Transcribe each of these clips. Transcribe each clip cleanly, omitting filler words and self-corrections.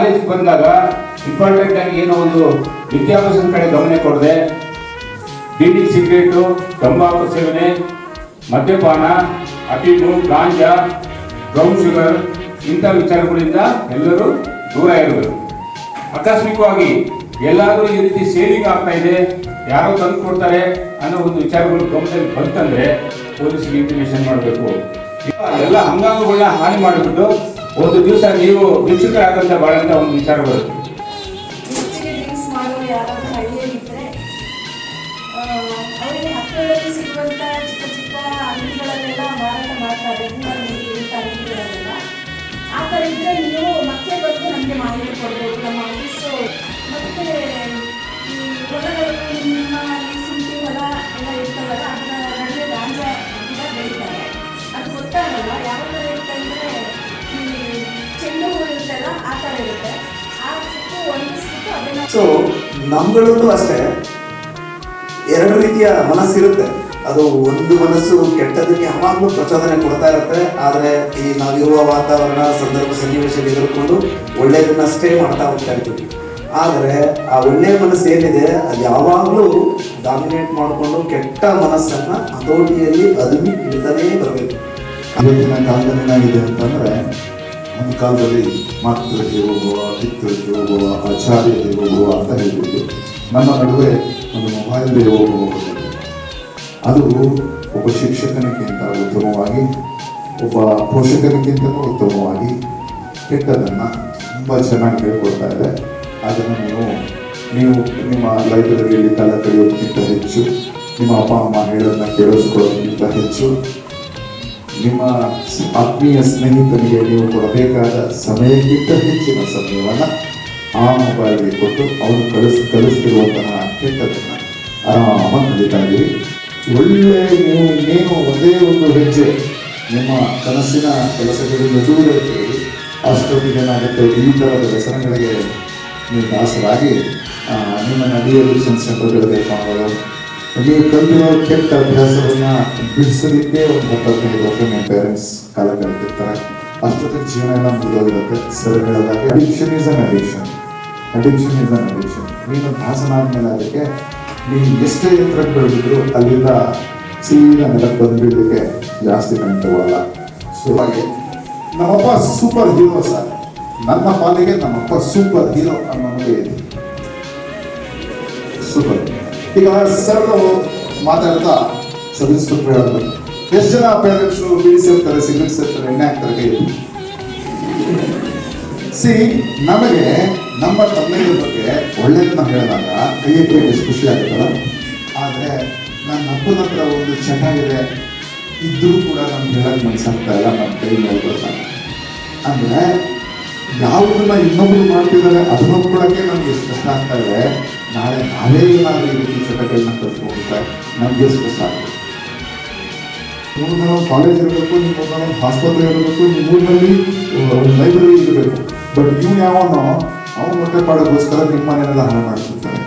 ಕಾಲೇಜಿಗೆ ಬಂದಾಗ ಇಂಪಾರ್ಟೆಂಟ್ ಆಗಿ ಏನೋ ಒಂದು ವಿದ್ಯಾಭ್ಯಾಸದ ಕಡೆ ಗಮನ ಕೊಡದೆ ಬೀಡಿ, ಸಿಗರೇಟು, ತಂಬಾಕು ಸೇವನೆ, ಮದ್ಯಪಾನ, ಅಫೀಮು, ಗಾಂಜಾ, ಬ್ರೌನ್ ಶುಗರ್ ಇಂಥ ವಿಚಾರಗಳಿಂದ ಎಲ್ಲರೂ ದೂರ ಇರಬೇಕು. ಆಕಸ್ಮಿಕವಾಗಿ ಎಲ್ಲಾದರೂ ಈ ರೀತಿ ಸೇವಿಂಗ್ ಆಗ್ತಾ ಇದೆ, ಯಾರೋ ತಂದು ಕೊಡ್ತಾರೆ ಅನ್ನೋ ಒಂದು ವಿಚಾರಗಳು ಗಮನದಲ್ಲಿ ಬಂತಂದ್ರೆ ಪೊಲೀಸ್ಗೆ ಇಂಟಿಮೇಷನ್ ಮಾಡಬೇಕು. ಎಲ್ಲ ಅಂಗಾಂಗಗಳನ್ನ ಹಾನಿ ಮಾಡಿಬಿಟ್ಟು ಒಂದು ದಿವಸ ನೀವು ಭಿಕ್ಷುಕರಾದಂತ ಬಾಳಂತ ಒಂದು ವಿಚಾರ ಬರುತ್ತೆ. ಅವರಿಗೆ ಹತ್ತಿರದಲ್ಲಿ ಸಿಗುವಂಥ ಚಿಕ್ಕ ಚಿಕ್ಕ ಅಂಗಡಿಗಳಲ್ಲೆಲ್ಲ ಮಾರಾಟ ಮಾಡ್ತಾರೆ, ಅಂಗಡಿಗಳಲ್ಲೆಲ್ಲ. ಆ ಥರ ಇದ್ದರೆ ನೀವು ಮತ್ತೆ ಬಂದು ನಮಗೆ ಮಾಹಿತಿ ಕೊಡ್ಬೋದು. ನಮ್ಮ ಆಫೀಸು ಮತ್ತು ಈ ಹೊಲಗಳು, ನಿಮ್ಮ ಶುಂಠಿ ಹೊಲ ಎಲ್ಲ ಇರ್ತವಲ್ಲ, ಅದರ ನಡುವೆ ಗಾಂಜಾ ಗಿಡ ಬೆಳೀತಾರೆ. ಅದು ಗೊತ್ತಾಗಲ್ಲ. ಯಾವ ಥರ ಇರುತ್ತೆ ಅಂದರೆ ಈ ಚೆಂಡು ಹೂ ಇರುತ್ತಲ್ಲ, ಆ ಥರ ಇರುತ್ತೆ. ಆ ಸುತ್ತು ಒಣಗಿಸ್ಬಿಟ್ಟು ಅದನ್ನು. ಸೊ ನಮ್ಗಳಲ್ಲೂ ಅಷ್ಟೇ ಎರಡು ರೀತಿಯ ಮನಸ್ಸಿರುತ್ತೆ. ಅದು ಒಂದು ಮನಸ್ಸು ಕೆಟ್ಟದಕ್ಕೆ ಯಾವಾಗಲೂ ಪ್ರಚೋದನೆ ಕೊಡ್ತಾ ಇರುತ್ತೆ. ಆದರೆ ಈ ನಾವಿರುವ ವಾತಾವರಣ, ಸಂದರ್ಭ, ಸನ್ನಿವೇಶದಲ್ಲಿ ಎದುರ್ಕೊಂಡು ಒಳ್ಳೆಯದನ್ನಷ್ಟೇ ಮಾಡ್ತಾ ಹೋಗ್ತಾ ಇರ್ತೀವಿ. ಆದರೆ ಆ ಒಳ್ಳೆಯ ಮನಸ್ಸು ಏನಿದೆ ಅದು ಯಾವಾಗಲೂ ಡಾಮಿನೇಟ್ ಮಾಡಿಕೊಂಡು ಕೆಟ್ಟ ಮನಸ್ಸನ್ನು ಹತೋಟಿಯಲ್ಲಿ ಅದುಮಿ ಇಡ್ತಾನೇ ಬರಬೇಕು. ಇವತ್ತಿನ ಕಾಲದಲ್ಲಿ ಏನಾಗಿದೆ ಅಂತಂದರೆ, ಒಂದು ಕಾಲದಲ್ಲಿ ಮಾತೃಕ್ಕೆ ಹೋಗುವ, ಪಿತೃಕ್ಕೆ ಹೋಗುವ, ಆಚಾರ್ಯರಿಗೆ ಹೋಗುವ ಅಂತ ಹೇಳ್ಬೋದು. ನಮ್ಮ ನಡುವೆ ಒಂದು ಮೊಬೈಲ್ಗೆ ಹೋಗುವುದು, ಅದು ಒಬ್ಬ ಶಿಕ್ಷಕನಿಗಿಂತ ಉತ್ತಮವಾಗಿ, ಒಬ್ಬ ಪೋಷಕನಿಗಿಂತಲೂ ಉತ್ತಮವಾಗಿ ಕೆಟ್ಟದನ್ನು ತುಂಬ ಚೆನ್ನಾಗಿ ಹೇಳ್ಕೊಡ್ತಾ ಇದೆ. ಅದನ್ನು ನೀವು ನಿಮ್ಮ ಲೈಬ್ರರಿಯಲ್ಲಿ ಕಾಲ ಕಳೆಯೋದಕ್ಕಿಂತ ಹೆಚ್ಚು, ನಿಮ್ಮ ಅಪ್ಪ ಅಮ್ಮ ಹೇಳೋದನ್ನ ಕೇಳಿಸ್ಕೊಳ್ಳೋದಕ್ಕಿಂತ ಹೆಚ್ಚು, ನಿಮ್ಮ ಆತ್ಮೀಯ ಸ್ನೇಹಿತನಿಗೆ ನೀವು ಕೊಡಬೇಕಾದ ಸಮಯಕ್ಕಿಂತ ಹೆಚ್ಚಿನ ಸಮಯವನ್ನು ಆ ಮೊಬೈಲ್ಗೆ ಕೊಟ್ಟು ಅವನು ಕಲಿಸ್ತಿರುವಂತಹ ಕೆಟ್ಟದನ್ನು ಆರಾಮಾಗಿ ನಡೀತಾ ಇದ್ದೀವಿ. ಒಳ್ಳೆ ನೀವು ಇನ್ನೇನು ಒಂದೇ ಒಂದು ಹೆಜ್ಜೆ ನಿಮ್ಮ ಕನಸಿನ ಕೆಲಸಗಳಿಂದ ದೂರ ಇರ್ತೀವಿ, ಅಷ್ಟೊತ್ತಿಗೆ ಏನಾಗುತ್ತೆ, ಈ ಥರದ ವ್ಯಸನಗಳಿಗೆ ನೀವು ದಾಸರಾಗಿ ನಿಮ್ಮನ್ನು ಡಿಅಡಿಕ್ಷನ್ ಸೆಂಟರ್ಗಳಿಗೆ ಕಾಣೋದು. ನೀವು ಕಲಿತಿರೋ ಕೆಟ್ಟ ಅಭ್ಯಾಸವನ್ನು ಬಿಡಿಸಲಿಕ್ಕೆ ಒಂದು 15 ವರ್ಷ ನಿಮ್ಮ ಪೇರೆಂಟ್ಸ್ ಕಾಲ ಕಳೆದಿರ್ತಾರೆ. ಅಷ್ಟೊತ್ತಿಗೆ ಜೀವನ ಎಲ್ಲ ಮುಗಿದೋಗಿರುತ್ತೆ. ಸರಿ ಹೇಳೋದಾಗಿ ಅಡಿಕ್ಷನ್ ಈಸ್ ಅನ್ ಅಡಿಕ್ಷನ್. ನೀನು ದಾಸನಾದ್ಮೇಲೆ ಅದಕ್ಕೆ ನೀನು ಎಷ್ಟೇ ಎತ್ತರಕ್ಕೆ ಬೆಳೆದಿದ್ರು ಅಲ್ಲಿಂದ ಸೀದಾ ನೆಲಕ್ಕೆ ಬಂದುಬಿಡಲಿಕ್ಕೆ ಜಾಸ್ತಿ ಟೈಮ್ ತಗೋಲ್ಲ. ಸೊ ಹಾಗೆ ನಮ್ಮಪ್ಪ ಸೂಪರ್ ಹೀರೋ ಸರ್. ನನ್ನ ಪಾಲಿಗೆ ನಮ್ಮಪ್ಪ ಸೂಪರ್ ಹೀರೋ ಅನ್ನೋದೇ ಇದೆ. ಸೂಪರ್. ಈಗ ಸರ್ ಮಾತಾಡ್ತಾ ಸಬ್ ಇನ್ಸ್ಪೆಕ್ಟರ್ ಹೇಳಿದ್ರು, ಎಷ್ಟು ಜನ ಪೇರೆಂಟ್ಸು ಬೀಡಿ ಸೇರ್ತಾರೆ, ಸಿಗರೇಟ್ ಸೇರ್ತಾರೆ, ಎಣ್ಣೆ ಹಾಕ್ತಾರೆ ಕೈ. ನಮಗೆ ನಮ್ಮ ತಂದೆಯ ಬಗ್ಗೆ ಒಳ್ಳೆಯದನ್ನ ಹೇಳಿದಾಗ ಕೈ ಎತ್ತಲಿಕ್ಕೆ ಎಷ್ಟು ಖುಷಿ ಆಗುತ್ತಲ್ಲ. ಆದರೆ ನನ್ನ ಅಪ್ಪನ ಹತ್ರ ಒಂದು ಚೆನ್ನಾಗಿದೆ ಇದ್ದರೂ ಕೂಡ ನಮ್ಗೆ ಹೇಳಕ್ಕೆ ಮನಸ್ಸಾಗ್ತಾ ಇಲ್ಲ, ನನ್ನ ಕೈ ನೋಡ್ಕೊಳ್ತಾನೆ. ಅಂದರೆ ಯಾವುದನ್ನ ಇನ್ನೊಬ್ರು ಮಾಡ್ತಿದ್ದಾರೆ ಅದನ್ನ ಒಪ್ಕೊಳ್ಳೋಕ್ಕೆ ನಮ್ಗೆ ಎಷ್ಟು ಕಷ್ಟ ಆಗ್ತಾ ಇದೆ. ನಾವೇ ಏನಾದರೂ ಈ ರೀತಿ ಚಟಗಳನ್ನ ಕಲ್ತ್ಕೊಂಡ್ರೆ ನಮಗೆ ಎಷ್ಟು ಕಷ್ಟ ಆಗ್ತದೆ. ಊರಿನಲ್ಲಿ ಕಾಲೇಜ್ ಇರಬೇಕು, ನಿಮ್ಮ ಊರಿನಲ್ಲಿ ಆಸ್ಪತ್ರೆ ಇರಬೇಕು, ನಿಮ್ಮ ಊರಿನಲ್ಲಿ ಒಂದು ಲೈಬ್ರರಿ ಇರಬೇಕು. ಬಟ್ ನೀವು ಯಾವನೋ ಅವನು ಹೊಟ್ಟೆಪಾಡೋಕ್ಕೋಸ್ಕರ ನಿಮ್ಮ ಮನೆಯನ್ನೆಲ್ಲ ಹಾಳು ಮಾಡಿಸುತ್ತಾರೆ.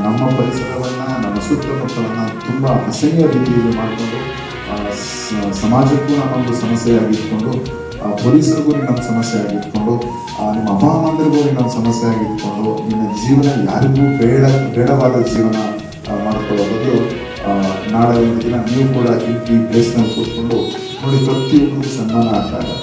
ನಮ್ಮ ಪರಿಸರವನ್ನು, ನಮ್ಮ ಸುತ್ತಮುತ್ತಲನ್ನು ತುಂಬ ಅಸಹ್ಯ ರೀತಿಯಲ್ಲಿ ಮಾಡಿಕೊಂಡು ಸಮಾಜಕ್ಕೂ ನಾನೊಂದು ಸಮಸ್ಯೆಯಾಗಿಟ್ಕೊಂಡು, ಪೊಲೀಸರಿಗೂ ಇನ್ನೊಂದು ಸಮಸ್ಯೆಯಾಗಿಟ್ಕೊಂಡು, ನಿಮ್ಮ ಅಪ್ಪ ಅಮ್ಮಂದಿರಿಗೂ ಇನ್ನೊಂದು ಸಮಸ್ಯೆಯಾಗಿಟ್ಕೊಂಡು, ನಿನ್ನ ಜೀವನ ಯಾರಿಗೂ ಬೇಡವಾದ ಜೀವನ ಮಾಡ್ಕೊಳ್ಳೋದು. ನಾಳೆ ಒಂದು ದಿನ ನೀವು ಕೂಡ ಈ ಪ್ಲೇಸ್ನಲ್ಲಿ ಕೂತ್ಕೊಂಡು ನೋಡಿ, ಪ್ರತಿಯೊಬ್ಬರಿಗೂ ಸನ್ಮಾನ ಆಗ್ತಾ ಇದೆ.